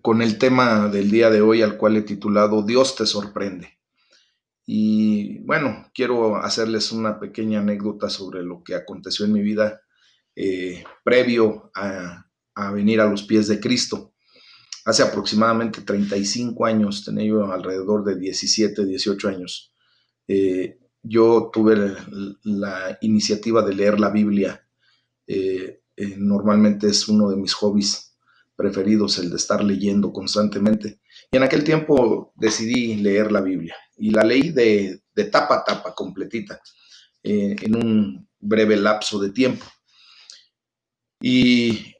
con el tema del día de hoy, al cual he titulado Dios te sorprende. Y bueno, quiero hacerles una pequeña anécdota sobre lo que aconteció en mi vida previo a venir a los pies de Cristo. Hace aproximadamente 35 años, tenía yo alrededor de 17, 18 años, yo tuve la iniciativa de leer la Biblia. Normalmente es uno de mis hobbies preferidos, el de estar leyendo constantemente. Y en aquel tiempo decidí leer la Biblia y la leí de tapa a tapa, completita, en un breve lapso de tiempo. Y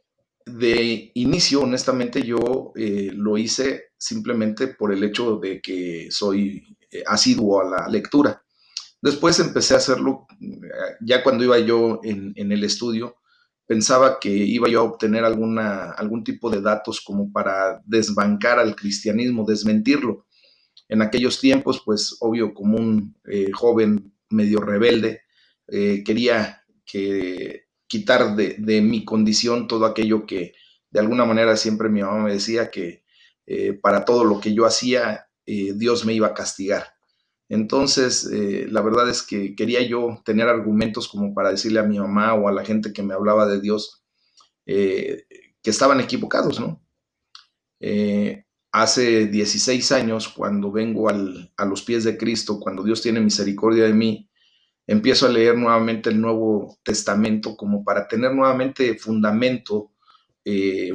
de inicio, honestamente, yo lo hice simplemente por el hecho de que soy asiduo a la lectura. Después empecé a hacerlo ya cuando iba yo en el estudio, pensaba que iba yo a obtener algún tipo de datos como para desbancar al cristianismo, desmentirlo. En aquellos tiempos, pues obvio, como un joven medio rebelde, quería quitar mi condición todo aquello que de alguna manera siempre mi mamá me decía que para todo lo que yo hacía, Dios me iba a castigar. Entonces, la verdad es que quería yo tener argumentos como para decirle a mi mamá o a la gente que me hablaba de Dios eh, que estaban equivocados, ¿no? Hace 16 años, cuando vengo a los pies de Cristo, cuando Dios tiene misericordia de mí, empiezo a leer nuevamente el Nuevo Testamento como para tener nuevamente fundamento eh,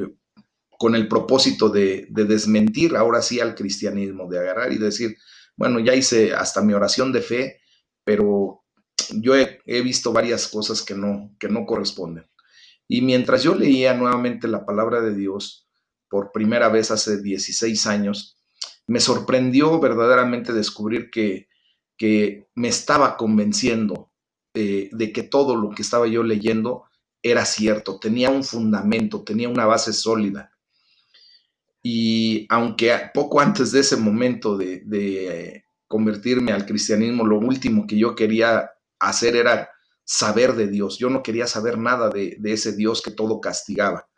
con el propósito de desmentir ahora sí al cristianismo, de agarrar y decir, bueno, ya hice hasta mi oración de fe, pero yo he visto varias cosas que no corresponden. Y mientras yo leía nuevamente la palabra de Dios por primera vez hace 16 años, me sorprendió verdaderamente descubrir que me estaba convenciendo de que todo lo que estaba yo leyendo era cierto, tenía un fundamento, tenía una base sólida. Y aunque poco antes de ese momento de convertirme al cristianismo, lo último que yo quería hacer era saber de Dios. Yo no quería saber nada de ese Dios que todo castigaba.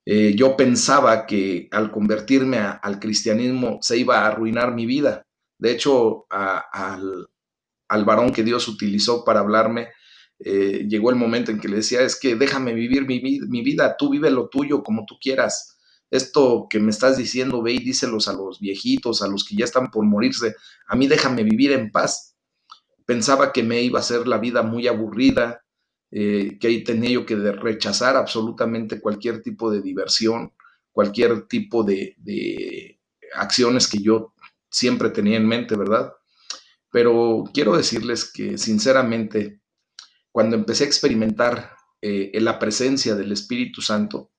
Yo pensaba que al convertirme al cristianismo se iba a arruinar mi vida. De hecho, al varón que Dios utilizó para hablarme, llegó el momento en que le decía, es que déjame vivir mi vida, tú vive lo tuyo como tú quieras. Esto que me estás diciendo, ve y díselos a los viejitos, a los que ya están por morirse, a mí déjame vivir en paz. Pensaba que me iba a hacer la vida muy aburrida, que ahí tenía yo que rechazar absolutamente cualquier tipo de diversión, cualquier tipo de acciones que yo siempre tenía en mente, ¿verdad? Pero quiero decirles que sinceramente, cuando empecé a experimentar en la presencia del Espíritu Santo,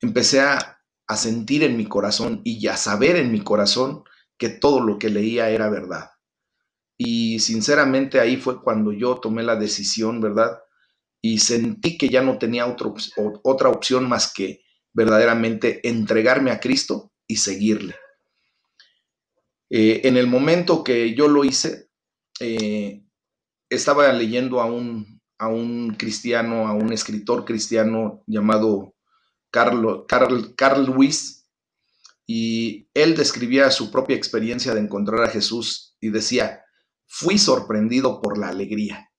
empecé a sentir en mi corazón y a saber en mi corazón que todo lo que leía era verdad. Y sinceramente ahí fue cuando yo tomé la decisión, ¿verdad? Y sentí que ya no tenía otra opción más que verdaderamente entregarme a Cristo y seguirle. En el momento que yo lo hice, eh, estaba leyendo a un cristiano, a un escritor cristiano llamado Carl Lewis, y él describía su propia experiencia de encontrar a Jesús y decía, fui sorprendido por la alegría.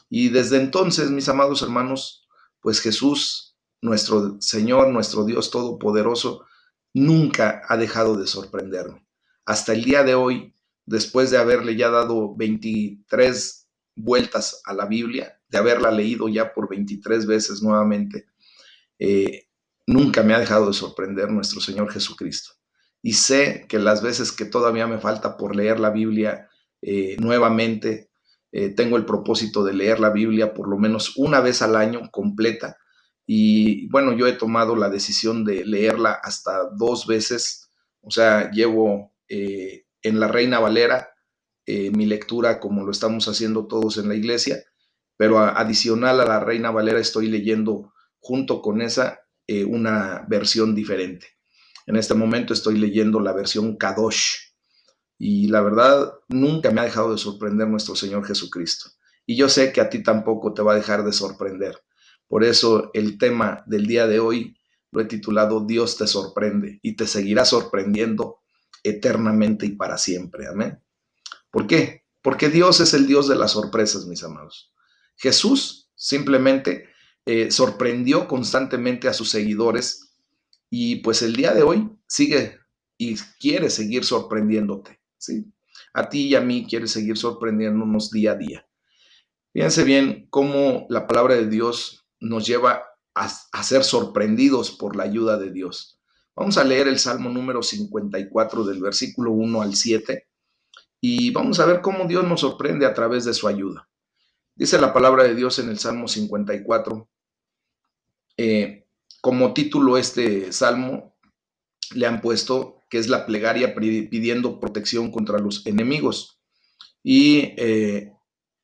Y desde entonces, mis amados hermanos, pues Jesús, nuestro Señor, nuestro Dios Todopoderoso, nunca ha dejado de sorprenderme. Hasta el día de hoy, después de haberle ya dado 23 vueltas a la Biblia, de haberla leído ya por 23 veces nuevamente, eh, nunca me ha dejado de sorprender nuestro Señor Jesucristo. Y sé que las veces que todavía me falta por leer la Biblia nuevamente, tengo el propósito de leer la Biblia por lo menos una vez al año completa. Y bueno, yo he tomado la decisión de leerla hasta dos veces. O sea, llevo en la Reina Valera mi lectura como lo estamos haciendo todos en la iglesia, pero adicional a la Reina Valera estoy leyendo junto con esa una versión diferente. En este momento estoy leyendo la versión Kadosh y la verdad nunca me ha dejado de sorprender nuestro Señor Jesucristo. Y yo sé que a ti tampoco te va a dejar de sorprender. Por eso el tema del día de hoy lo he titulado Dios te sorprende y te seguirá sorprendiendo eternamente y para siempre. Amén. ¿Por qué? Porque Dios es el Dios de las sorpresas, mis amados. Jesús simplemente sorprendió constantemente a sus seguidores y pues el día de hoy sigue y quiere seguir sorprendiéndote, ¿sí? A ti y a mí quiere seguir sorprendiéndonos día a día. Fíjense bien cómo la palabra de Dios nos lleva a ser sorprendidos por la ayuda de Dios. Vamos a leer el Salmo número 54 del versículo 1 al 7 y vamos a ver cómo Dios nos sorprende a través de su ayuda. Dice la palabra de Dios en el Salmo 54, como título este salmo le han puesto que es la plegaria pidiendo protección contra los enemigos. Y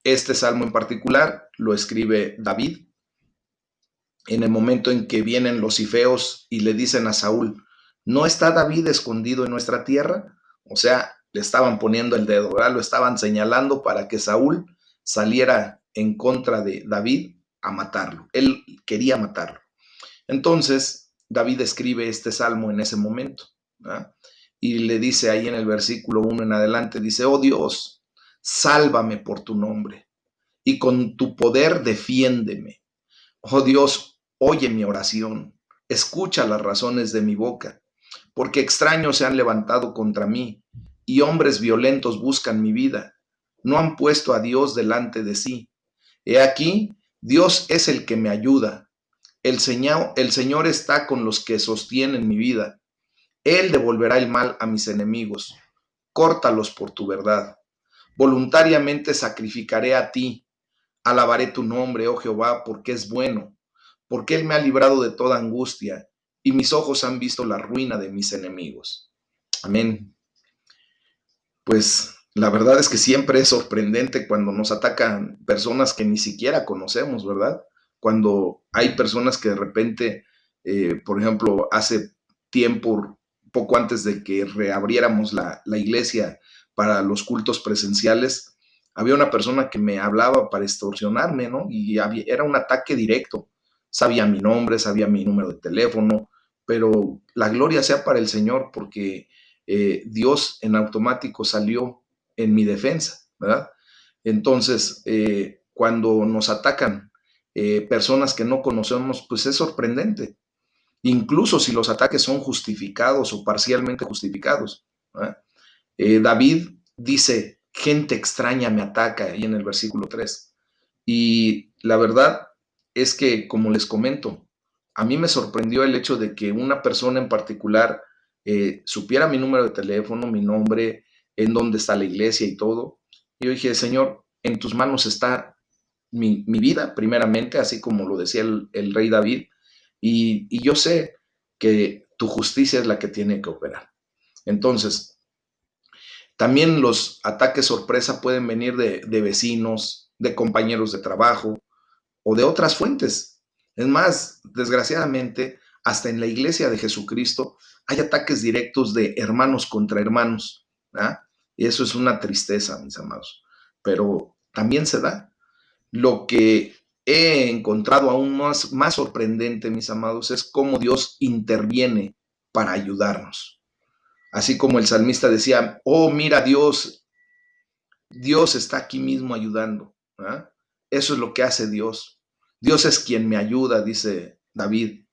este salmo en particular lo escribe David en el momento en que vienen los ifeos y le dicen a Saúl, ¿no está David escondido en nuestra tierra? O sea, le estaban poniendo el dedo, ¿verdad? Lo estaban señalando para que Saúl saliera en contra de David a matarlo. Él quería matarlo. Entonces, David escribe este salmo en ese momento, ¿verdad? Y le dice ahí en el versículo 1 en adelante, dice, oh Dios, sálvame por tu nombre y con tu poder defiéndeme. Oh Dios, oye mi oración, escucha las razones de mi boca, porque extraños se han levantado contra mí y hombres violentos buscan mi vida. No han puesto a Dios delante de sí. He aquí, Dios es el que me ayuda. El Señor está con los que sostienen mi vida. Él devolverá el mal a mis enemigos. Córtalos por tu verdad. Voluntariamente sacrificaré a ti. Alabaré tu nombre, oh Jehová, porque es bueno, porque Él me ha librado de toda angustia, y mis ojos han visto la ruina de mis enemigos. Amén. Pues la verdad es que siempre es sorprendente cuando nos atacan personas que ni siquiera conocemos, ¿verdad? Cuando hay personas que de repente, por ejemplo, hace tiempo, poco antes de que reabriéramos la iglesia para los cultos presenciales, había una persona que me hablaba para extorsionarme, ¿no? Y era un ataque directo. Sabía mi nombre, sabía mi número de teléfono, pero la gloria sea para el Señor porque Dios en automático salió en mi defensa, ¿verdad? Entonces, cuando nos atacan personas que no conocemos, pues es sorprendente, incluso si los ataques son justificados o parcialmente justificados, ¿verdad? David dice, gente extraña me ataca, ahí en el versículo 3. Y la verdad es que, como les comento, a mí me sorprendió el hecho de que una persona en particular supiera mi número de teléfono, mi nombre, en dónde está la iglesia y todo. Y yo dije, Señor, en tus manos está mi vida, primeramente, así como lo decía el rey David, y yo sé que tu justicia es la que tiene que operar. Entonces, también los ataques sorpresa pueden venir de vecinos, de compañeros de trabajo o de otras fuentes. Es más, desgraciadamente, hasta en la iglesia de Jesucristo hay ataques directos de hermanos contra hermanos, ¿verdad? Y eso es una tristeza, mis amados. Pero también se da. Lo que he encontrado aún más sorprendente, mis amados, es cómo Dios interviene para ayudarnos. Así como el salmista decía, oh, mira Dios, Dios está aquí mismo ayudando. ¿Ah? Eso es lo que hace Dios. Dios es quien me ayuda, dice David,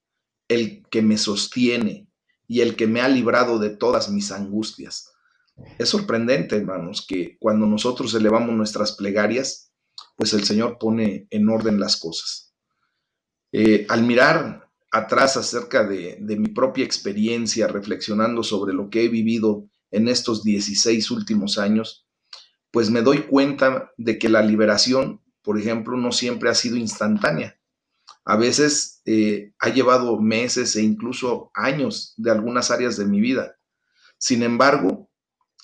el que me sostiene y el que me ha librado de todas mis angustias. Es sorprendente, hermanos, que cuando nosotros elevamos nuestras plegarias, pues el Señor pone en orden las cosas. Al mirar atrás acerca de mi propia experiencia, reflexionando sobre lo que he vivido en estos 16 últimos años, pues me doy cuenta de que la liberación, por ejemplo, no siempre ha sido instantánea. A veces ha llevado meses e incluso años de algunas áreas de mi vida. Sin embargo,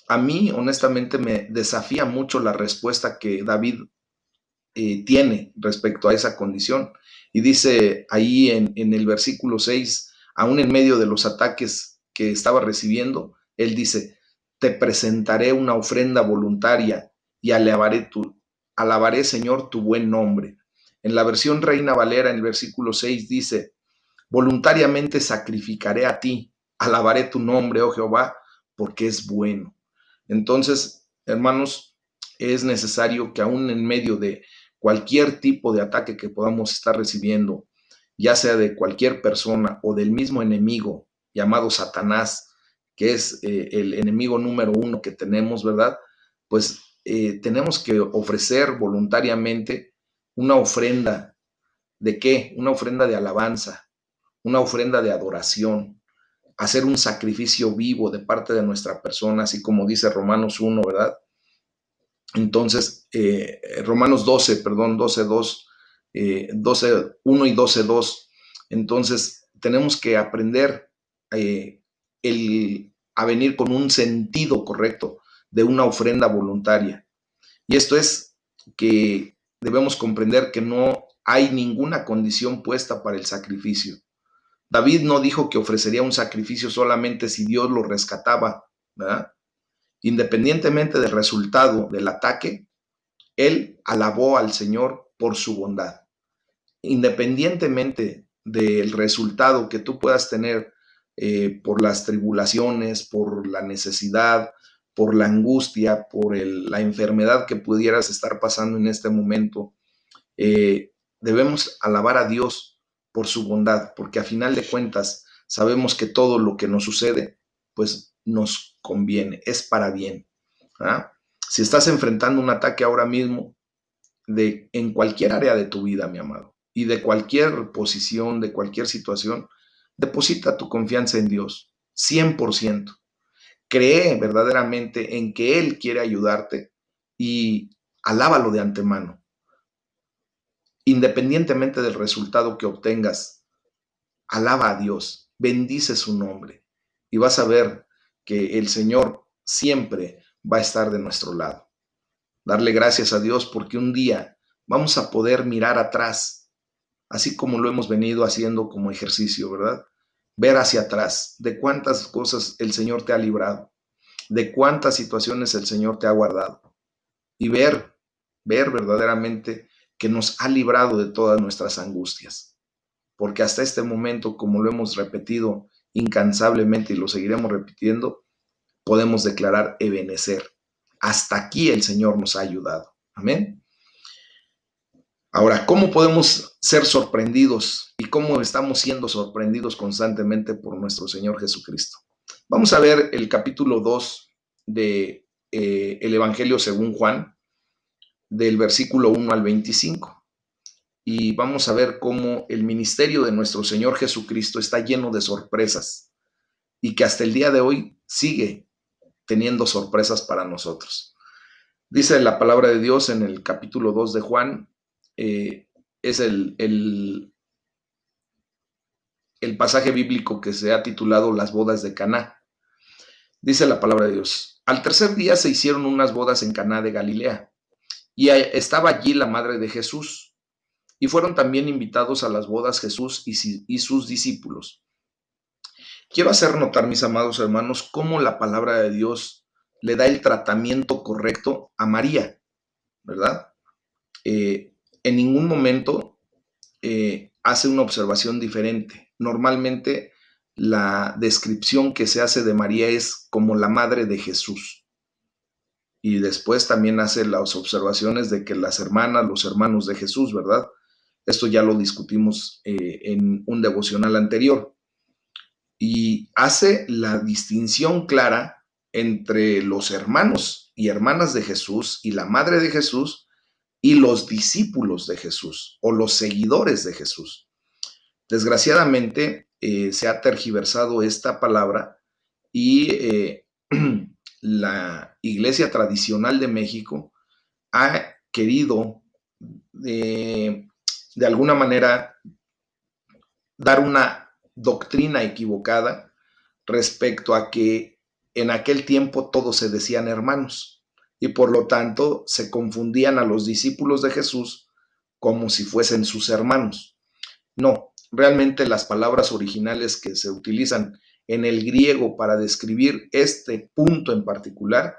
a mí honestamente me desafía mucho la respuesta que David tiene respecto a esa condición. Y dice ahí en el versículo 6, aún en medio de los ataques que estaba recibiendo, él dice, te presentaré una ofrenda voluntaria y alabaré, Señor, tu buen nombre. En la versión Reina Valera, en el versículo 6 dice, Voluntariamente sacrificaré a ti, alabaré tu nombre, oh Jehová, porque es bueno. Entonces, hermanos, es necesario que aún en medio de cualquier tipo de ataque que podamos estar recibiendo, ya sea de cualquier persona o del mismo enemigo llamado Satanás, que es el enemigo número uno que tenemos, ¿verdad? Pues tenemos que ofrecer voluntariamente una ofrenda. ¿De qué? Una ofrenda de alabanza, una ofrenda de adoración, hacer un sacrificio vivo de parte de nuestra persona, así como dice Romanos 1, ¿verdad? Entonces, Romanos 12, perdón, 12, 2, 12, 1 y 12, 2. Entonces, tenemos que aprender eh, a venir con un sentido correcto de una ofrenda voluntaria. Y esto es que debemos comprender que no hay ninguna condición puesta para el sacrificio. David no dijo que ofrecería un sacrificio solamente si Dios lo rescataba, ¿verdad? Independientemente del resultado del ataque, él alabó al Señor por su bondad. Independientemente del resultado que tú puedas tener por las tribulaciones, por la necesidad, por la angustia, por la enfermedad que pudieras estar pasando en este momento, debemos alabar a Dios por su bondad, porque a final de cuentas sabemos que todo lo que nos sucede, pues nos conviene, es para bien. ¿Ah? Si estás enfrentando un ataque ahora mismo, en cualquier área de tu vida, mi amado, y de cualquier posición, de cualquier situación, deposita tu confianza en Dios, 100%. Cree verdaderamente en que Él quiere ayudarte y alábalo de antemano. Independientemente del resultado que obtengas, alaba a Dios, bendice su nombre y vas a ver que el Señor siempre va a estar de nuestro lado. Darle gracias a Dios porque un día vamos a poder mirar atrás, así como lo hemos venido haciendo como ejercicio, ¿verdad? Ver hacia atrás de cuántas cosas el Señor te ha librado, de cuántas situaciones el Señor te ha guardado y ver verdaderamente que nos ha librado de todas nuestras angustias. Porque hasta este momento, como lo hemos repetido incansablemente y lo seguiremos repitiendo, podemos declarar Ebenecer. Hasta aquí el Señor nos ha ayudado. Amén. Ahora, ¿cómo podemos ser sorprendidos y cómo estamos siendo sorprendidos constantemente por nuestro Señor Jesucristo? Vamos a ver el capítulo 2 de el Evangelio según Juan, del versículo 1 al 25. Y vamos a ver cómo el ministerio de nuestro Señor Jesucristo está lleno de sorpresas y que hasta el día de hoy sigue teniendo sorpresas para nosotros. Dice la palabra de Dios en el capítulo 2 de Juan, es el pasaje bíblico que se ha titulado Las bodas de Caná. Dice la palabra de Dios: al tercer día se hicieron unas bodas en Caná de Galilea, y estaba allí la madre de Jesús, y fueron también invitados a las bodas Jesús y sus discípulos. Quiero hacer notar, mis amados hermanos, cómo la palabra de Dios le da el tratamiento correcto a María, ¿verdad? En ningún momento hace una observación diferente. Normalmente la descripción que se hace de María es como la madre de Jesús. Y después también hace las observaciones de que las hermanas, los hermanos de Jesús, ¿verdad? Esto ya lo discutimos en un devocional anterior. Y hace la distinción clara entre los hermanos y hermanas de Jesús y la madre de Jesús y los discípulos de Jesús o los seguidores de Jesús. Desgraciadamente se ha tergiversado esta palabra y la Iglesia Tradicional de México ha querido de alguna manera dar una doctrina equivocada respecto a que en aquel tiempo todos se decían hermanos y por lo tanto se confundían a los discípulos de Jesús como si fuesen sus hermanos. No, realmente las palabras originales que se utilizan en el griego para describir este punto en particular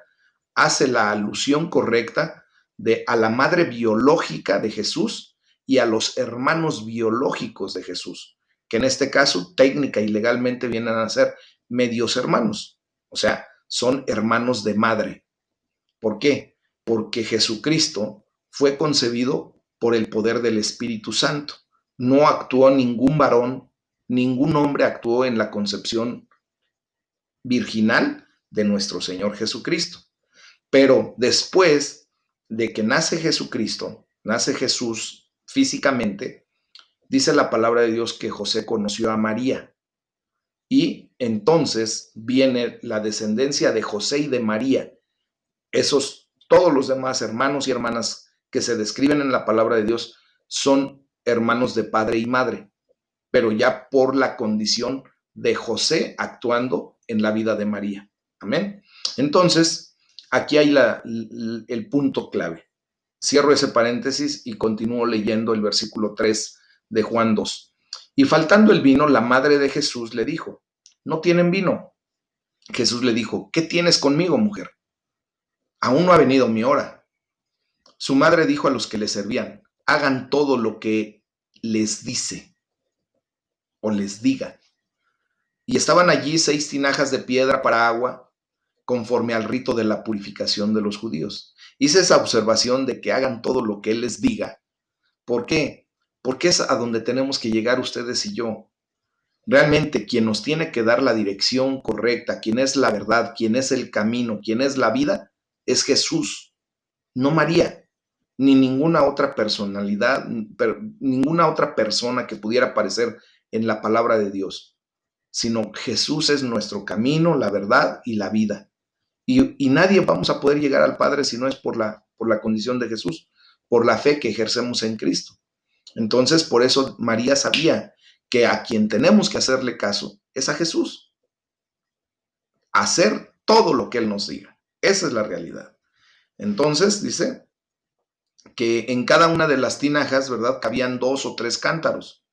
hace la alusión correcta a la madre biológica de Jesús y a los hermanos biológicos de Jesús. que en este caso técnica y legalmente vienen a ser medios hermanos, o sea, son hermanos de madre. ¿Por qué? Porque Jesucristo fue concebido por el poder del Espíritu Santo. No actuó ningún varón, ningún hombre actuó en la concepción virginal de nuestro Señor Jesucristo. Pero después de que nace Jesucristo, nace Jesús físicamente, dice la palabra de Dios que José conoció a María. Y entonces viene la descendencia de José y de María. Todos los demás hermanos y hermanas que se describen en la palabra de Dios son hermanos de padre y madre, pero ya por la condición de José actuando en la vida de María. Amén. Entonces, aquí hay el punto clave. Cierro ese paréntesis y continúo leyendo el versículo 3 de Juan 2. Y faltando el vino, la madre de Jesús le dijo, ¿no tienen vino? Jesús le dijo, ¿qué tienes conmigo, mujer? Aún no ha venido mi hora. Su madre dijo a los que le servían, hagan todo lo que les dice o les diga. Y estaban allí 6 tinajas de piedra para agua, conforme al rito de la purificación de los judíos. Hice esa observación de que hagan todo lo que él les diga. ¿Por qué? Porque es a donde tenemos que llegar ustedes y yo. Realmente quien nos tiene que dar la dirección correcta, quien es la verdad, quien es el camino, quien es la vida, es Jesús, no María, ni ninguna otra personalidad, ninguna otra persona que pudiera aparecer en la palabra de Dios, sino Jesús es nuestro camino, la verdad y la vida. Y nadie vamos a poder llegar al Padre si no es por la condición de Jesús, por la fe que ejercemos en Cristo. Entonces, por eso María sabía que a quien tenemos que hacerle caso es a Jesús. Hacer todo lo que Él nos diga. Esa es la realidad. Entonces, dice que en cada una de las tinajas, ¿verdad? Cabían 2 o 3 cántaros.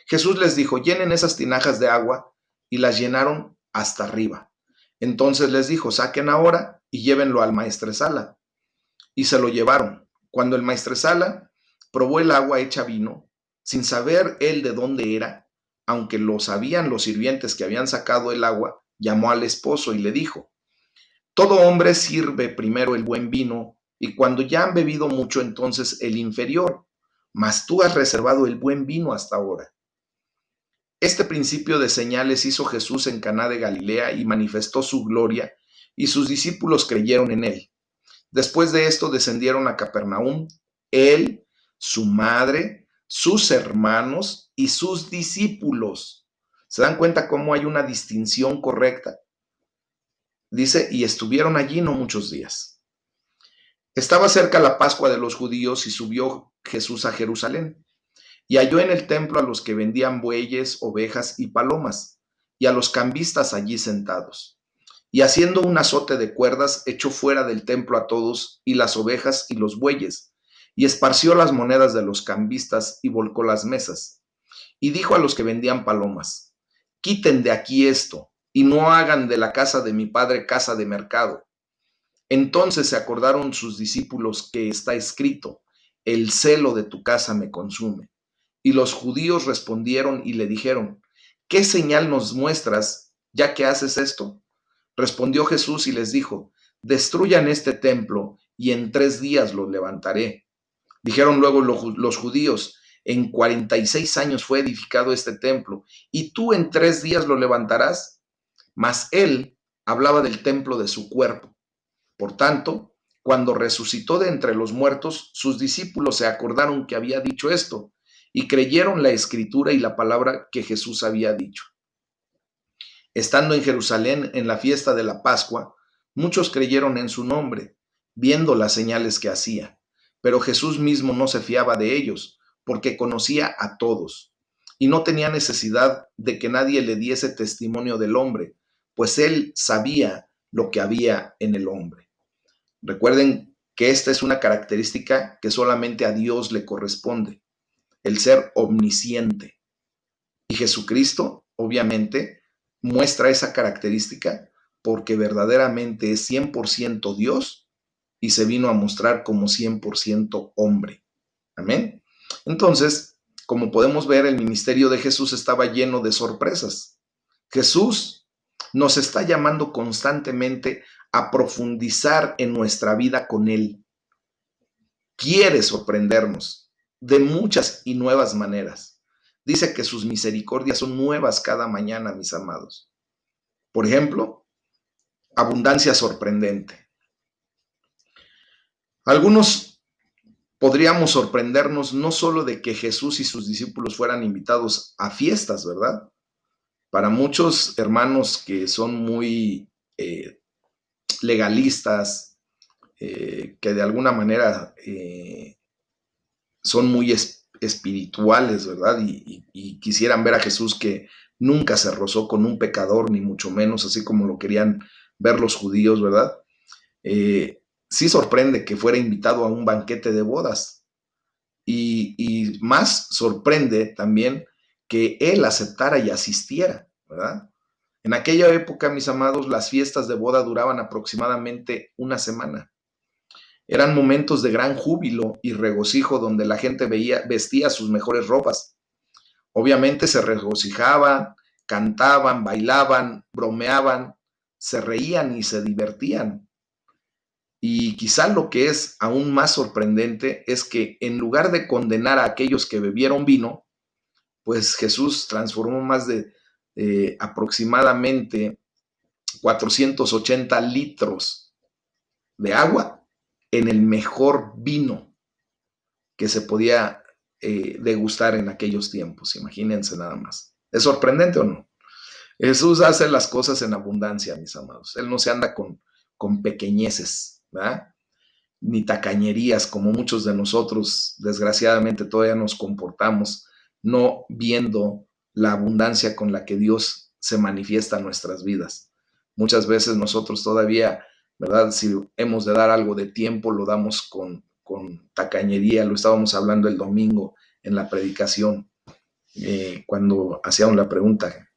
Jesús les dijo, llenen esas tinajas de agua y las llenaron hasta arriba. Entonces les dijo, saquen ahora y llévenlo al maestresala. Y se lo llevaron. Cuando el maestresala probó el agua hecha vino, sin saber él de dónde era, aunque lo sabían los sirvientes que habían sacado el agua, llamó al esposo y le dijo, todo hombre sirve primero el buen vino y cuando ya han bebido mucho entonces el inferior, mas tú has reservado el buen vino hasta ahora. Este principio de señales hizo Jesús en Caná de Galilea y manifestó su gloria, y sus discípulos creyeron en él. Después de esto descendieron a Capernaum, él, su madre, sus hermanos y sus discípulos. ¿Se dan cuenta cómo hay una distinción correcta? Dice, y estuvieron allí no muchos días. Estaba cerca la Pascua de los judíos y subió Jesús a Jerusalén. Y halló en el templo a los que vendían bueyes, ovejas y palomas, y a los cambistas allí sentados. Y haciendo un azote de cuerdas, echó fuera del templo a todos, y las ovejas y los bueyes, y esparció las monedas de los cambistas y volcó las mesas. Y dijo a los que vendían palomas, quiten de aquí esto, y no hagan de la casa de mi padre casa de mercado. Entonces se acordaron sus discípulos que está escrito, el celo de tu casa me consume. Y los judíos respondieron y le dijeron, ¿qué señal nos muestras ya que haces esto? Respondió Jesús y les dijo, destruyan este templo y en 3 días lo levantaré. Dijeron luego los judíos, en 46 años fue edificado este templo y tú en 3 días lo levantarás. Mas él hablaba del templo de su cuerpo. Por tanto, cuando resucitó de entre los muertos, sus discípulos se acordaron que había dicho esto y creyeron la escritura y la palabra que Jesús había dicho. Estando en Jerusalén en la fiesta de la Pascua, muchos creyeron en su nombre, viendo las señales que hacía. Pero Jesús mismo no se fiaba de ellos, porque conocía a todos, y no tenía necesidad de que nadie le diese testimonio del hombre, pues él sabía lo que había en el hombre. Recuerden que esta es una característica que solamente a Dios le corresponde, el ser omnisciente. Y Jesucristo, obviamente, muestra esa característica porque verdaderamente es 100% Dios y se vino a mostrar como 100% hombre. Amén. Entonces, como podemos ver, el ministerio de Jesús estaba lleno de sorpresas. Jesús nos está llamando constantemente a profundizar en nuestra vida con Él. Quiere sorprendernos de muchas y nuevas maneras. Dice que sus misericordias son nuevas cada mañana, mis amados. Por ejemplo, abundancia sorprendente. Algunos podríamos sorprendernos no solo de que Jesús y sus discípulos fueran invitados a fiestas, ¿verdad? Para muchos hermanos que son muy legalistas, que de alguna manera son muy espirituales, ¿verdad? Y quisieran ver a Jesús que nunca se rozó con un pecador, ni mucho menos, así como lo querían ver los judíos, ¿verdad? Sí sorprende que fuera invitado a un banquete de bodas. Y más sorprende también que él aceptara y asistiera, ¿verdad? En aquella época, mis amados, las fiestas de boda duraban aproximadamente una semana. Eran momentos de gran júbilo y regocijo donde la gente vestía sus mejores ropas. Obviamente se regocijaban, cantaban, bailaban, bromeaban, se reían y se divertían. Y quizá lo que es aún más sorprendente es que en lugar de condenar a aquellos que bebieron vino, pues Jesús transformó más de aproximadamente 480 litros de agua en el mejor vino que se podía degustar en aquellos tiempos. Imagínense nada más. ¿Es sorprendente o no? Jesús hace las cosas en abundancia, mis amados. Él no se anda con pequeñeces, ¿verdad? Ni tacañerías como muchos de nosotros, desgraciadamente, todavía nos comportamos, no viendo la abundancia con la que Dios se manifiesta en nuestras vidas. Muchas veces nosotros todavía, ¿verdad? Si hemos de dar algo de tiempo, lo damos con tacañería. Lo estábamos hablando el domingo en la predicación, cuando hacíamos la pregunta,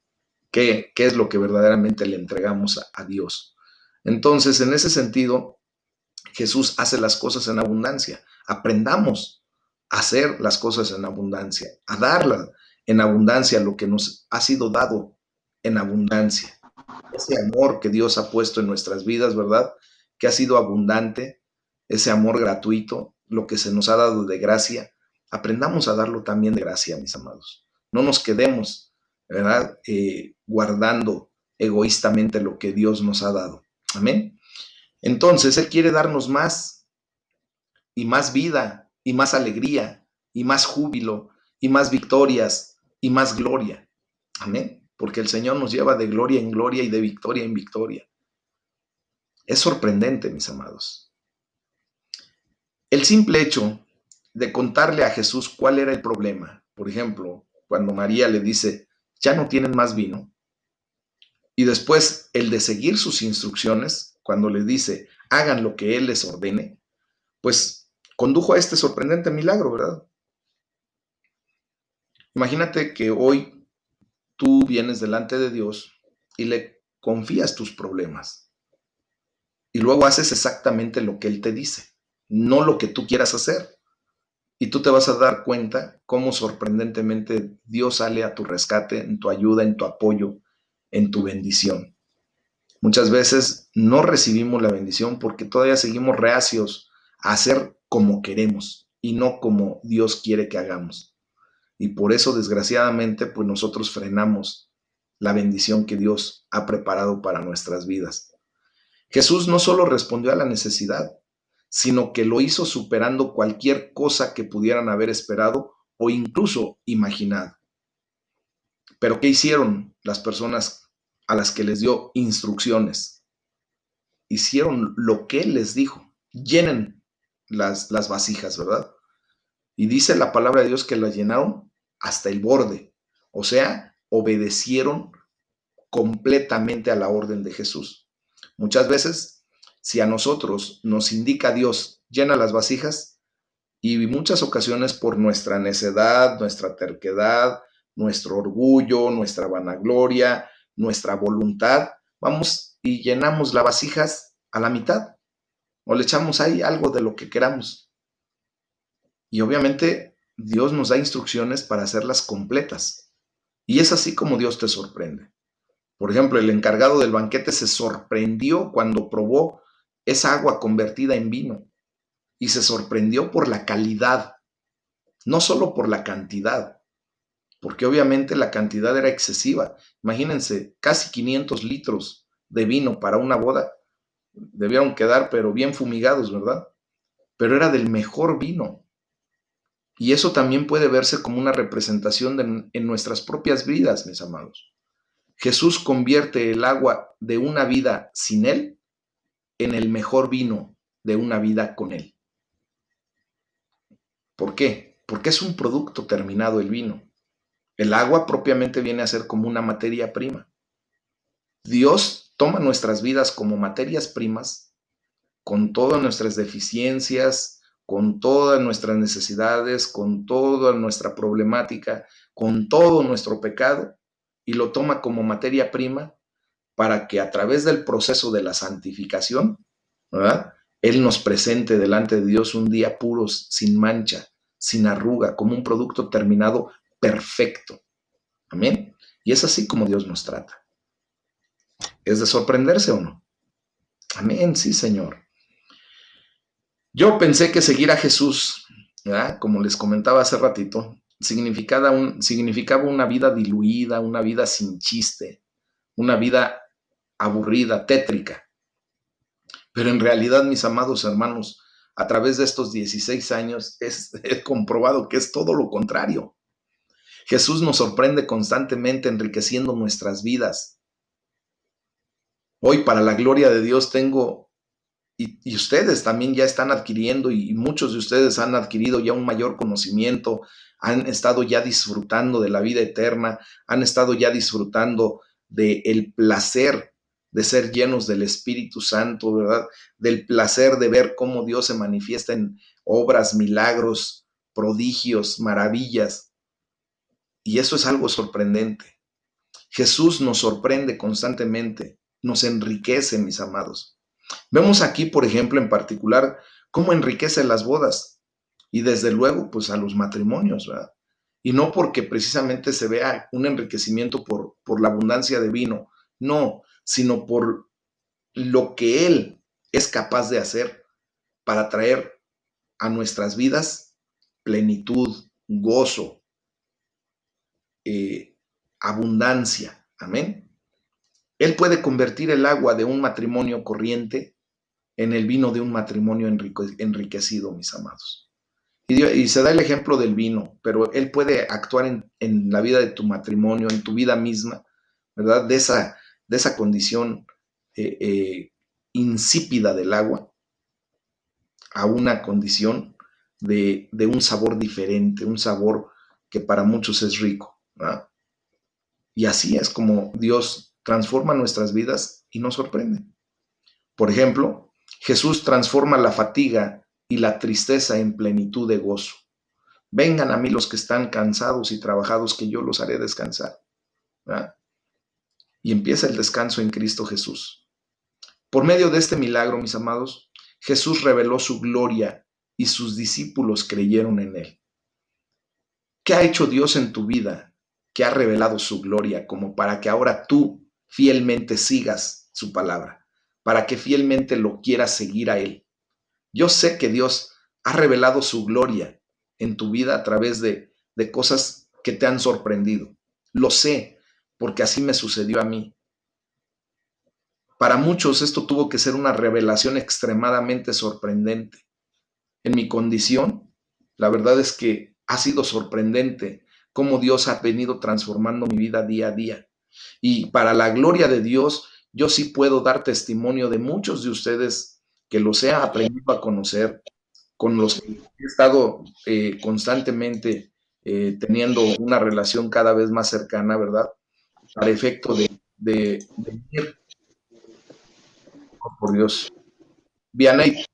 ¿qué es lo que verdaderamente le entregamos a Dios? Entonces, en ese sentido, Jesús hace las cosas en abundancia. Aprendamos a hacer las cosas en abundancia, a darla en abundancia lo que nos ha sido dado en abundancia. Ese amor que Dios ha puesto en nuestras vidas, ¿verdad? Que ha sido abundante, ese amor gratuito, lo que se nos ha dado de gracia, aprendamos a darlo también de gracia, mis amados. No nos quedemos, ¿verdad? Guardando egoístamente lo que Dios nos ha dado. Amén. Entonces, Él quiere darnos más y más vida y más alegría y más júbilo y más victorias y más gloria. Amén. Porque el Señor nos lleva de gloria en gloria y de victoria en victoria. Es sorprendente, mis amados. El simple hecho de contarle a Jesús cuál era el problema, por ejemplo, cuando María le dice, ya no tienen más vino, y después el de seguir sus instrucciones, cuando le dice, hagan lo que Él les ordene, pues condujo a este sorprendente milagro, ¿verdad? Imagínate que hoy tú vienes delante de Dios y le confías tus problemas y luego haces exactamente lo que Él te dice, no lo que tú quieras hacer. Y tú te vas a dar cuenta cómo sorprendentemente Dios sale a tu rescate, en tu ayuda, en tu apoyo, en tu bendición. Muchas veces no recibimos la bendición porque todavía seguimos reacios a hacer como queremos y no como Dios quiere que hagamos. Y por eso, desgraciadamente, pues nosotros frenamos la bendición que Dios ha preparado para nuestras vidas. Jesús no solo respondió a la necesidad, sino que lo hizo superando cualquier cosa que pudieran haber esperado o incluso imaginado. Pero ¿qué hicieron las personas a las que les dio instrucciones? Hicieron lo que Él les dijo. Llenen las vasijas, ¿verdad? Y dice la palabra de Dios que las llenaron hasta el borde. O sea, obedecieron completamente a la orden de Jesús. Muchas veces, si a nosotros nos indica Dios, llena las vasijas, y muchas ocasiones por nuestra necedad, nuestra terquedad, nuestro orgullo, nuestra vanagloria, nuestra voluntad, vamos y llenamos las vasijas a la mitad o le echamos ahí algo de lo que queramos. Y obviamente Dios nos da instrucciones para hacerlas completas. Y es así como Dios te sorprende. Por ejemplo, el encargado del banquete se sorprendió cuando probó esa agua convertida en vino y se sorprendió por la calidad, no solo por la cantidad, porque obviamente la cantidad era excesiva. Imagínense, casi 500 litros de vino para una boda. Debieron quedar, pero bien fumigados, ¿verdad? Pero era del mejor vino. Y eso también puede verse como una representación en nuestras propias vidas, mis amados. Jesús convierte el agua de una vida sin Él en el mejor vino de una vida con Él. ¿Por qué? Porque es un producto terminado el vino. El agua propiamente viene a ser como una materia prima. Dios toma nuestras vidas como materias primas, con todas nuestras deficiencias, con todas nuestras necesidades, con toda nuestra problemática, con todo nuestro pecado, y lo toma como materia prima para que a través del proceso de la santificación, ¿verdad? Él nos presente delante de Dios un día puros, sin mancha, sin arruga, como un producto terminado perfecto. Amén. Y es así como Dios nos trata. ¿Es de sorprenderse o no? Amén, sí, Señor. Yo pensé que seguir a Jesús, ¿verdad? Como les comentaba hace ratito, significaba una vida diluida, una vida sin chiste, una vida aburrida, tétrica. Pero en realidad, mis amados hermanos, a través de estos 16 años he comprobado que es todo lo contrario. Jesús nos sorprende constantemente enriqueciendo nuestras vidas. Hoy, para la gloria de Dios, tengo, y ustedes también ya están adquiriendo, y muchos de ustedes han adquirido ya un mayor conocimiento, han estado ya disfrutando de la vida eterna, han estado ya disfrutando del placer de ser llenos del Espíritu Santo, ¿verdad? Del placer de ver cómo Dios se manifiesta en obras, milagros, prodigios, maravillas. Y eso es algo sorprendente. Jesús nos sorprende constantemente, nos enriquece, mis amados. Vemos aquí, por ejemplo, en particular, cómo enriquece las bodas y desde luego, pues a los matrimonios, ¿verdad? Y no porque precisamente se vea un enriquecimiento por la abundancia de vino, no, sino por lo que Él es capaz de hacer para traer a nuestras vidas plenitud, gozo, eh, abundancia. Amén. Él puede convertir el agua de un matrimonio corriente en el vino de un matrimonio enriquecido, mis amados. Y se da el ejemplo del vino, pero Él puede actuar en la vida de tu matrimonio, en tu vida misma, ¿verdad? De esa condición eh, eh, insípida del agua a una condición de un sabor diferente, un sabor que para muchos es rico, ¿verdad? Y así es como Dios transforma nuestras vidas y nos sorprende. Por ejemplo, Jesús transforma la fatiga y la tristeza en plenitud de gozo. Vengan a mí los que están cansados y trabajados, que yo los haré descansar. ¿Verdad? Y empieza el descanso en Cristo Jesús. Por medio de este milagro, mis amados, Jesús reveló su gloria y sus discípulos creyeron en él. ¿Qué ha hecho Dios en tu vida que ha revelado su gloria como para que ahora tú fielmente sigas su palabra, para que fielmente lo quieras seguir a él? Yo sé que Dios ha revelado su gloria en tu vida a través de cosas que te han sorprendido. Lo sé, porque así me sucedió a mí. Para muchos esto tuvo que ser una revelación extremadamente sorprendente. En mi condición, la verdad es que ha sido sorprendente cómo Dios ha venido transformando mi vida día a día. Y para la gloria de Dios, yo sí puedo dar testimonio de muchos de ustedes que los he aprendido a conocer, con los que he estado constantemente teniendo una relación cada vez más cercana, ¿verdad? Para efecto de ir, oh, por Dios. Vianey,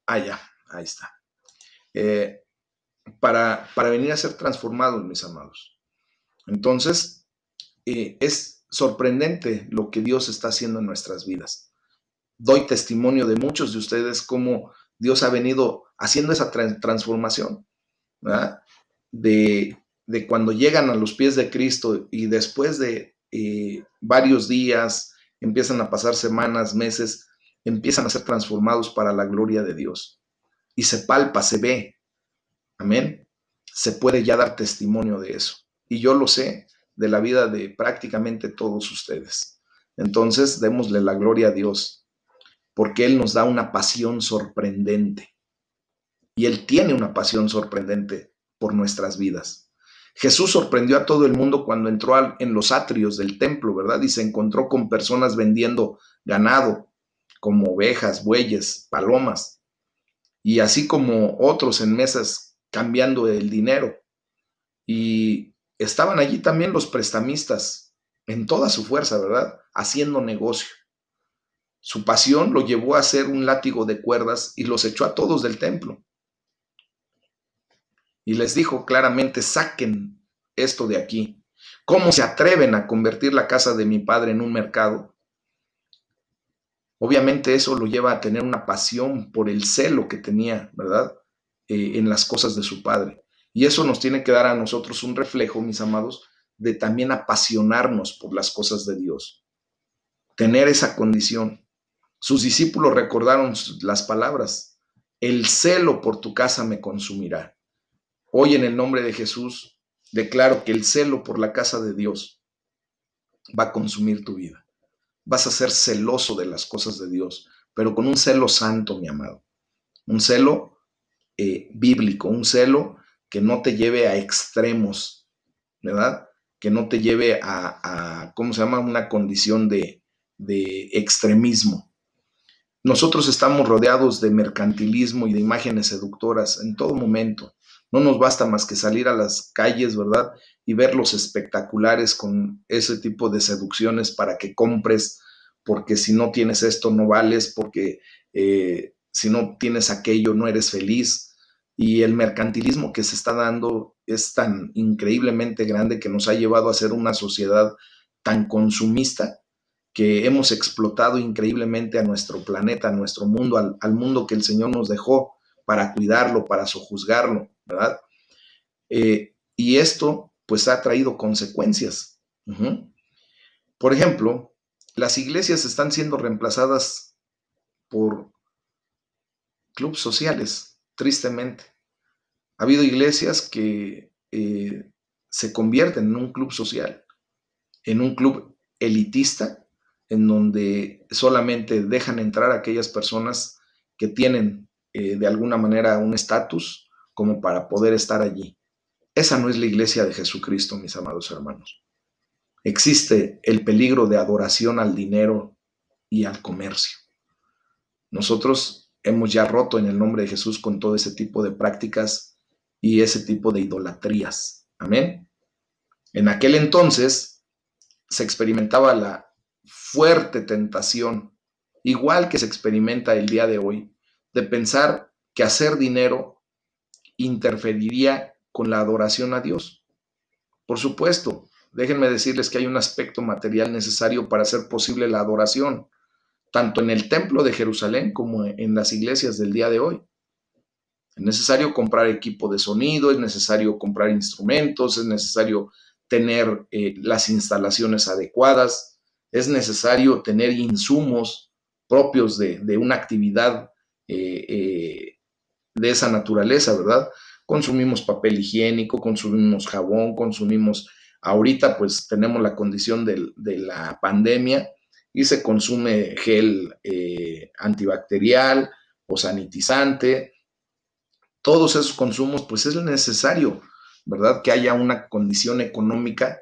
ya, ahí está. Eh, para venir a ser transformados, mis amados. Entonces, es sorprendente lo que Dios está haciendo en nuestras vidas. Doy testimonio de muchos de ustedes cómo Dios ha venido haciendo esa transformación, ¿verdad? de cuando llegan a los pies de Cristo y después de varios días, empiezan a pasar semanas, meses, empiezan a ser transformados para la gloria de Dios. Y se palpa, se ve. Amén. Se puede ya dar testimonio de eso. Y yo lo sé de la vida de prácticamente todos ustedes. Entonces, démosle la gloria a Dios, porque Él nos da una pasión sorprendente. Y Él tiene una pasión sorprendente por nuestras vidas. Jesús sorprendió a todo el mundo cuando entró en los atrios del templo, ¿verdad? Y se encontró con personas vendiendo ganado, como ovejas, bueyes, palomas, y así como otros en mesas cambiando el dinero. Y estaban allí también los prestamistas en toda su fuerza, ¿verdad? Haciendo negocio. Su pasión lo llevó a hacer un látigo de cuerdas y los echó a todos del templo. Y les dijo claramente, saquen esto de aquí. ¿Cómo se atreven a convertir la casa de mi padre en un mercado? Obviamente eso lo lleva a tener una pasión por el celo que tenía, ¿verdad? En las cosas de su padre. Y eso nos tiene que dar a nosotros un reflejo, mis amados, de también apasionarnos por las cosas de Dios. Tener esa condición. Sus discípulos recordaron las palabras, el celo por tu casa me consumirá. Hoy en el nombre de Jesús declaro que el celo por la casa de Dios va a consumir tu vida. Vas a ser celoso de las cosas de Dios, pero con un celo santo, mi amado. Un celo bíblico, un celo que no te lleve a extremos, ¿verdad? Que no te lleve ¿cómo se llama? Una condición de extremismo. Nosotros estamos rodeados de mercantilismo y de imágenes seductoras en todo momento. No nos basta más que salir a las calles, ¿verdad? Y ver los espectaculares con ese tipo de seducciones para que compres, porque si no tienes esto no vales, porque si no tienes aquello no eres feliz. Y el mercantilismo que se está dando es tan increíblemente grande que nos ha llevado a ser una sociedad tan consumista que hemos explotado increíblemente a nuestro planeta, a nuestro mundo, al mundo que el Señor nos dejó para cuidarlo, para sojuzgarlo, ¿verdad? Y esto pues ha traído consecuencias. Por ejemplo, las iglesias están siendo reemplazadas por clubes sociales, tristemente. Ha habido iglesias que se convierten en un club social, en un club elitista, en donde solamente dejan entrar a aquellas personas que tienen de alguna manera un estatus como para poder estar allí. Esa no es la iglesia de Jesucristo, mis amados hermanos. Existe el peligro de adoración al dinero y al comercio. Nosotros hemos ya roto en el nombre de Jesús con todo ese tipo de prácticas y ese tipo de idolatrías. Amén. En aquel entonces se experimentaba la fuerte tentación, igual que se experimenta el día de hoy, de pensar que hacer dinero interferiría con la adoración a Dios. Por supuesto, déjenme decirles que hay un aspecto material necesario para hacer posible la adoración, tanto en el templo de Jerusalén como en las iglesias del día de hoy. Es necesario comprar equipo de sonido, es necesario comprar instrumentos, es necesario tener las instalaciones adecuadas, es necesario tener insumos propios de una actividad de esa naturaleza, ¿verdad? Consumimos papel higiénico, consumimos jabón, consumimos, ahorita pues tenemos la condición de la pandemia y se consume gel antibacterial o sanitizante. Todos esos consumos, pues es necesario, ¿verdad? Que haya una condición económica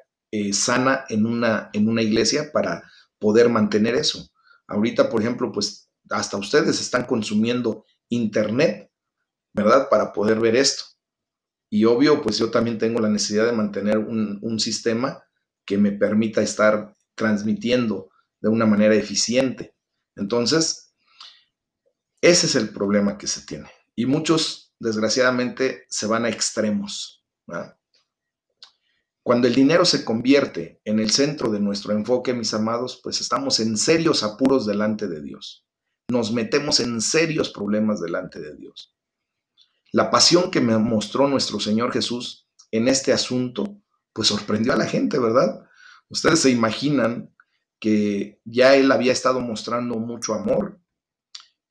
sana en una iglesia para poder mantener eso. Ahorita, por ejemplo, pues hasta ustedes están consumiendo internet, ¿verdad? Para poder ver esto. Y obvio, pues yo también tengo la necesidad de mantener un sistema que me permita estar transmitiendo de una manera eficiente. Entonces, ese es el problema que se tiene. Y muchos, desgraciadamente, se van a extremos, ¿verdad? Cuando el dinero se convierte en el centro de nuestro enfoque, mis amados, pues estamos en serios apuros delante de Dios. Nos metemos en serios problemas delante de Dios. La pasión que me mostró nuestro Señor Jesús en este asunto, pues sorprendió a la gente, ¿verdad? Ustedes se imaginan que ya él había estado mostrando mucho amor,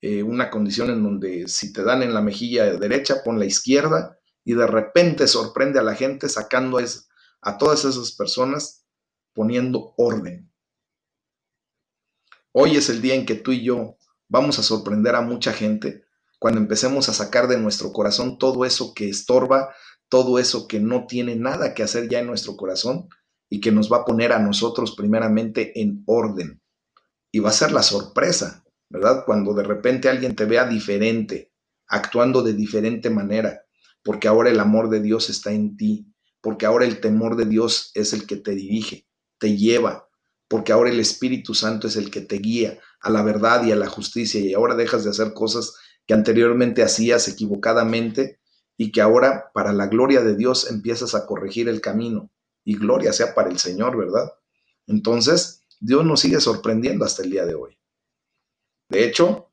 una condición en donde si te dan en la mejilla derecha, pon la izquierda, y de repente sorprende a la gente sacando a todas esas personas poniendo orden. Hoy es el día en que tú y yo vamos a sorprender a mucha gente cuando empecemos a sacar de nuestro corazón todo eso que estorba, todo eso que no tiene nada que hacer ya en nuestro corazón y que nos va a poner a nosotros primeramente en orden. Y va a ser la sorpresa, ¿verdad? Cuando de repente alguien te vea diferente, actuando de diferente manera, porque ahora el amor de Dios está en ti, porque ahora el temor de Dios es el que te dirige, te lleva, porque ahora el Espíritu Santo es el que te guía a la verdad y a la justicia, y ahora dejas de hacer cosas que anteriormente hacías equivocadamente y que ahora para la gloria de Dios empiezas a corregir el camino. Y gloria sea para el Señor, ¿verdad? Entonces, Dios nos sigue sorprendiendo hasta el día de hoy. De hecho,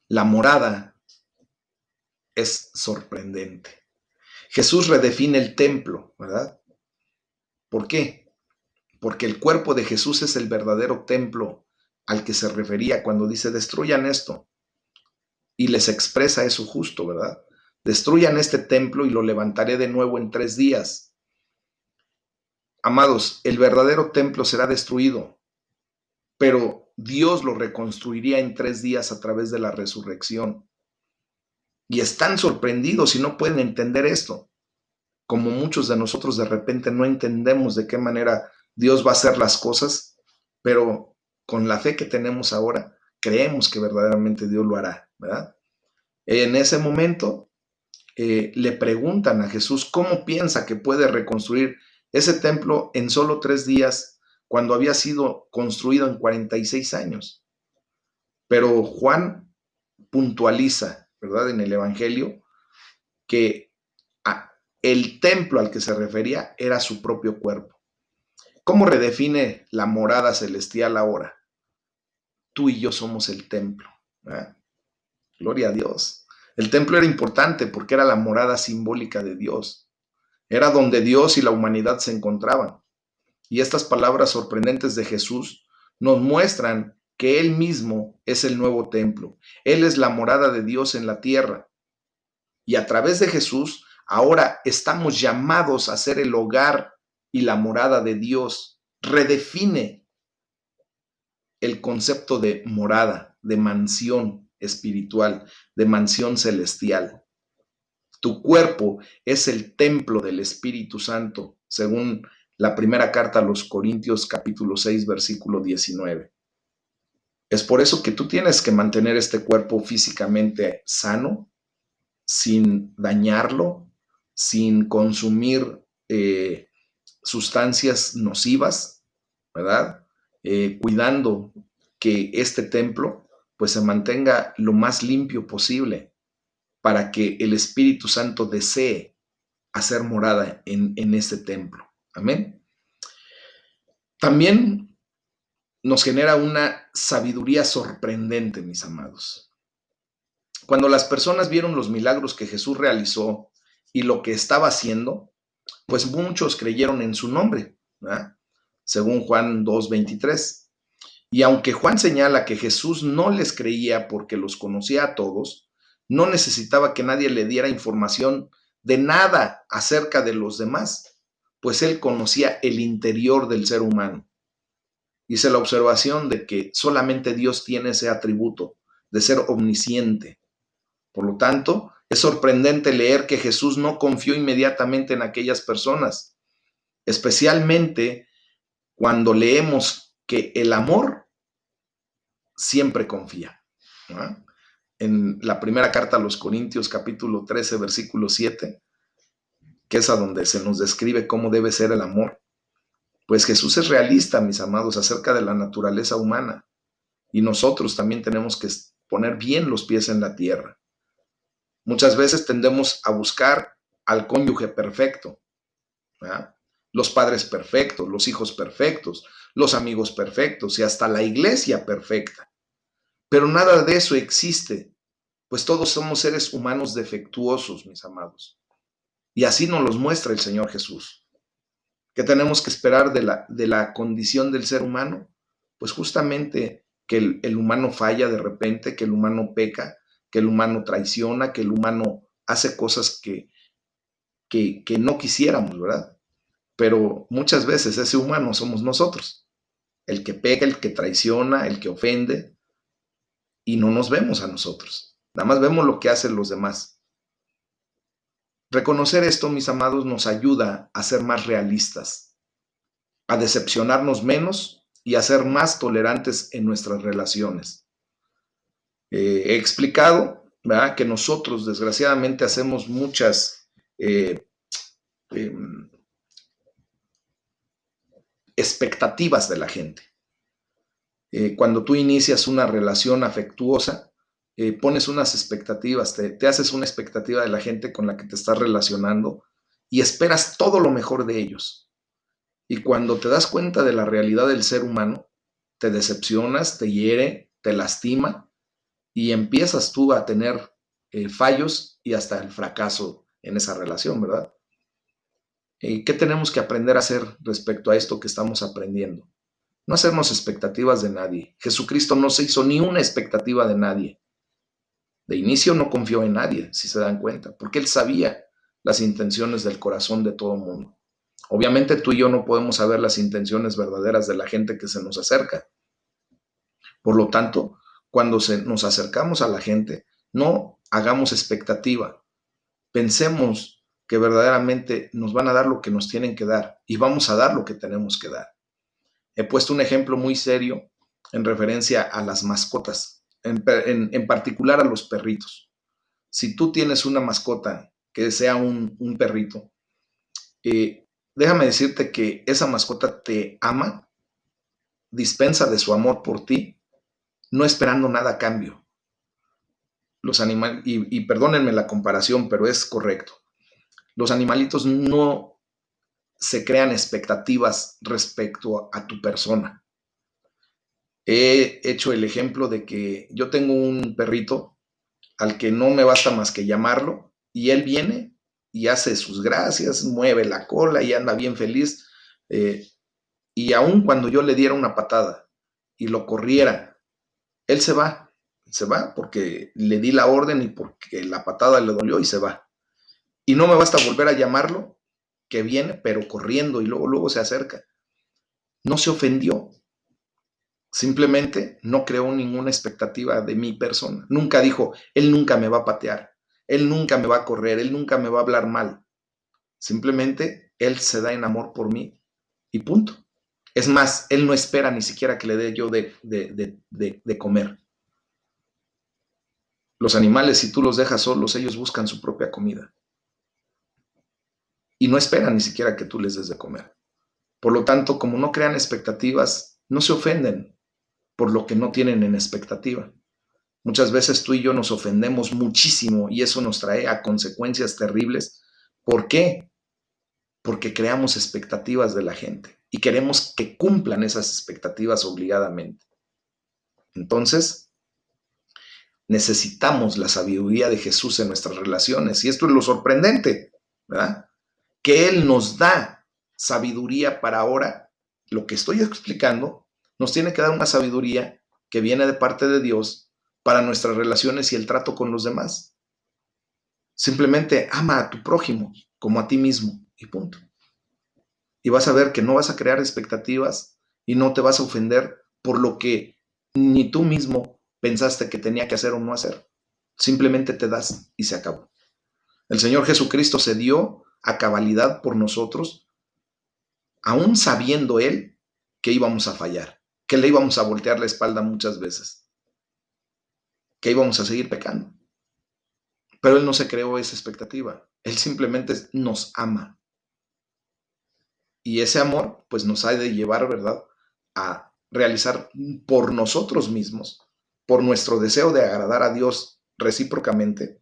la morada es sorprendente. Jesús redefine el templo, ¿verdad? ¿Por qué? Porque el cuerpo de Jesús es el verdadero templo al que se refería cuando dice, destruyan esto. Y les expresa eso justo, ¿verdad? Destruyan este templo y lo levantaré de nuevo en 3 días. Amados, el verdadero templo será destruido, pero Dios lo reconstruiría en 3 días a través de la resurrección. Y están sorprendidos y no pueden entender esto, como muchos de nosotros de repente no entendemos de qué manera Dios va a hacer las cosas, pero con la fe que tenemos ahora, creemos que verdaderamente Dios lo hará, ¿verdad? En ese momento le preguntan a Jesús cómo piensa que puede reconstruir ese templo en solo 3 días cuando había sido construido en 46 años. Pero Juan puntualiza, ¿verdad? En el Evangelio, que el templo al que se refería era su propio cuerpo. ¿Cómo redefine la morada celestial ahora? Tú y yo somos el templo. ¿Verdad? Gloria a Dios. El templo era importante porque era la morada simbólica de Dios. Era donde Dios y la humanidad se encontraban. Y estas palabras sorprendentes de Jesús nos muestran que Él mismo es el nuevo templo. Él es la morada de Dios en la tierra. Y a través de Jesús, ahora estamos llamados a ser el hogar y la morada de Dios. Redefine el concepto de morada, de mansión espiritual, de mansión celestial. Tu cuerpo es el templo del Espíritu Santo, según la primera carta a los Corintios capítulo 6, versículo 19. Es por eso que tú tienes que mantener este cuerpo físicamente sano, sin dañarlo, sin consumir sustancias nocivas, ¿verdad? Cuidando que este templo pues se mantenga lo más limpio posible para que el Espíritu Santo desee hacer morada en este templo. Amén. También nos genera una sabiduría sorprendente, mis amados. Cuando las personas vieron los milagros que Jesús realizó y lo que estaba haciendo, pues muchos creyeron en su nombre, ¿verdad? Según Juan 2:23. Y aunque Juan señala que Jesús no les creía porque los conocía a todos, no necesitaba que nadie le diera información de nada acerca de los demás, pues él conocía el interior del ser humano. Hice la observación de que solamente Dios tiene ese atributo de ser omnisciente. Por lo tanto, es sorprendente leer que Jesús no confió inmediatamente en aquellas personas, especialmente cuando leemos que el amor siempre confía, ¿no? En la primera carta a los Corintios, capítulo 13, versículo 7, que es a donde se nos describe cómo debe ser el amor. Pues Jesús es realista, mis amados, acerca de la naturaleza humana. Y nosotros también tenemos que poner bien los pies en la tierra. Muchas veces tendemos a buscar al cónyuge perfecto, ¿verdad? Los padres perfectos, los hijos perfectos, los amigos perfectos y hasta la iglesia perfecta. Pero nada de eso existe, pues todos somos seres humanos defectuosos, mis amados. Y así nos los muestra el Señor Jesús. ¿Qué tenemos que esperar de la condición del ser humano? Pues justamente que el humano falla de repente, que el humano peca, que el humano traiciona, que el humano hace cosas que no quisiéramos, ¿verdad? Pero muchas veces ese humano somos nosotros, el que peca, el que traiciona, el que ofende, y no nos vemos a nosotros. Nada más vemos lo que hacen los demás. Reconocer esto, mis amados, nos ayuda a ser más realistas, a decepcionarnos menos y a ser más tolerantes en nuestras relaciones. He explicado, ¿verdad?, que nosotros desgraciadamente hacemos muchas eh, expectativas de la gente. Cuando tú inicias una relación afectuosa, pones unas expectativas, te haces una expectativa de la gente con la que te estás relacionando y esperas todo lo mejor de ellos. Y cuando te das cuenta de la realidad del ser humano, te decepcionas, te hiere, te lastima y empiezas tú a tener fallos y hasta el fracaso en esa relación, ¿verdad? ¿Qué tenemos que aprender a hacer respecto a esto que estamos aprendiendo? No hacernos expectativas de nadie. Jesucristo no se hizo ni una expectativa de nadie. De inicio no confió en nadie, si se dan cuenta, porque él sabía las intenciones del corazón de todo el mundo. Obviamente tú y yo no podemos saber las intenciones verdaderas de la gente que se nos acerca. Por lo tanto, cuando nos acercamos a la gente, no hagamos expectativa. Pensemos que verdaderamente nos van a dar lo que nos tienen que dar y vamos a dar lo que tenemos que dar. He puesto un ejemplo muy serio en referencia a las mascotas, en particular a los perritos. Si tú tienes una mascota que sea un perrito, déjame decirte que esa mascota te ama, dispensa de su amor por ti, no esperando nada a cambio. Los animales, y perdónenme la comparación, pero es correcto. Los animalitos no se crean expectativas respecto a tu persona. He hecho el ejemplo de que yo tengo un perrito al que no me basta más que llamarlo y él viene y hace sus gracias, mueve la cola y anda bien feliz. Y aun cuando yo le diera una patada y lo corriera, él se va porque le di la orden y porque la patada le dolió y se va. Y no me basta volver a llamarlo, que viene, pero corriendo y luego se acerca. No se ofendió, simplemente no creó ninguna expectativa de mi persona. Nunca dijo, él nunca me va a patear, él nunca me va a correr, él nunca me va a hablar mal. Simplemente él se da en amor por mí y punto. Es más, él no espera ni siquiera que le dé yo de comer. Los animales, si tú los dejas solos, ellos buscan su propia comida. Y no esperan ni siquiera que tú les des de comer. Por lo tanto, como no crean expectativas, no se ofenden por lo que no tienen en expectativa. Muchas veces tú y yo nos ofendemos muchísimo y eso nos trae a consecuencias terribles. ¿Por qué? Porque creamos expectativas de la gente y queremos que cumplan esas expectativas obligadamente. Entonces, necesitamos la sabiduría de Jesús en nuestras relaciones. Y esto es lo sorprendente, ¿verdad? Que Él nos da sabiduría para ahora. Lo que estoy explicando nos tiene que dar una sabiduría que viene de parte de Dios para nuestras relaciones y el trato con los demás. Simplemente ama a tu prójimo como a ti mismo y punto. Y vas a ver que no vas a crear expectativas y no te vas a ofender por lo que ni tú mismo pensaste que tenía que hacer o no hacer. Simplemente te das y se acabó. El Señor Jesucristo se dio a cabalidad por nosotros, aún sabiendo Él que íbamos a fallar, que le íbamos a voltear la espalda muchas veces, que íbamos a seguir pecando. Pero Él no se creó esa expectativa. Él simplemente nos ama. Y ese amor, pues nos ha de llevar, ¿verdad?, a realizar por nosotros mismos, por nuestro deseo de agradar a Dios recíprocamente,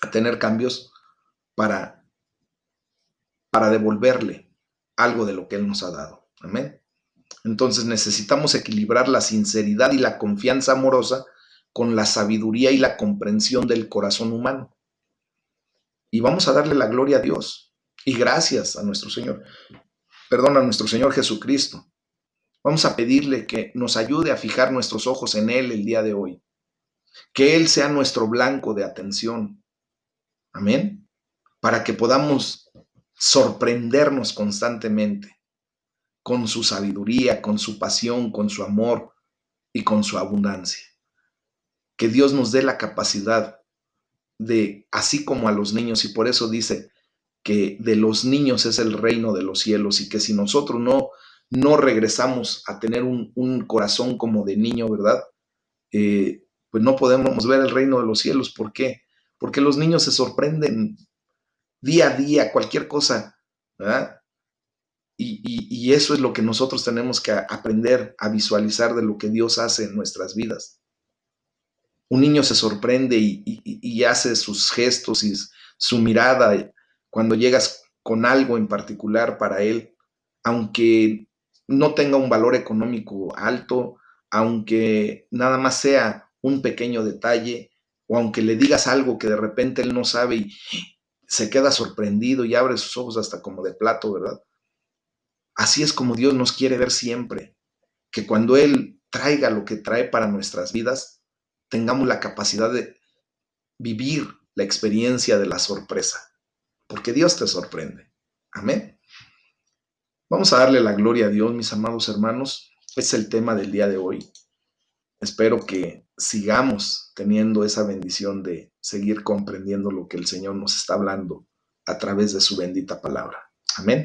a tener cambios para, para devolverle algo de lo que Él nos ha dado. Amén. Entonces necesitamos equilibrar la sinceridad y la confianza amorosa con la sabiduría y la comprensión del corazón humano. y vamos a darle la gloria a Dios y gracias a nuestro Señor, a nuestro Señor Jesucristo. Vamos a pedirle que nos ayude a fijar nuestros ojos en Él el día de hoy, que Él sea nuestro blanco de atención. Amén. Para que podamos sorprendernos constantemente con su sabiduría, con su pasión, con su amor y con su abundancia. Que Dios nos dé la capacidad de, así como a los niños, y por eso dice que de los niños es el reino de los cielos, y que si nosotros no regresamos a tener un corazón como de niño, ¿verdad? Pues no podemos ver el reino de los cielos. ¿Por qué? Porque los niños se sorprenden día a día, cualquier cosa, ¿verdad? Y eso es lo que nosotros tenemos que aprender a visualizar de lo que Dios hace en nuestras vidas. Un niño se sorprende y hace sus gestos y su mirada cuando llegas con algo en particular para él, aunque no tenga un valor económico alto, aunque nada más sea un pequeño detalle, o aunque le digas algo que de repente él no sabe y se queda sorprendido y abre sus ojos hasta como de plato, ¿verdad? Así es como Dios nos quiere ver siempre, que cuando Él traiga lo que trae para nuestras vidas, tengamos la capacidad de vivir la experiencia de la sorpresa, porque Dios te sorprende. Amén. Vamos a darle la gloria a Dios, mis amados hermanos. Es el tema del día de hoy. Espero que sigamos teniendo esa bendición de seguir comprendiendo lo que el Señor nos está hablando a través de su bendita palabra. Amén.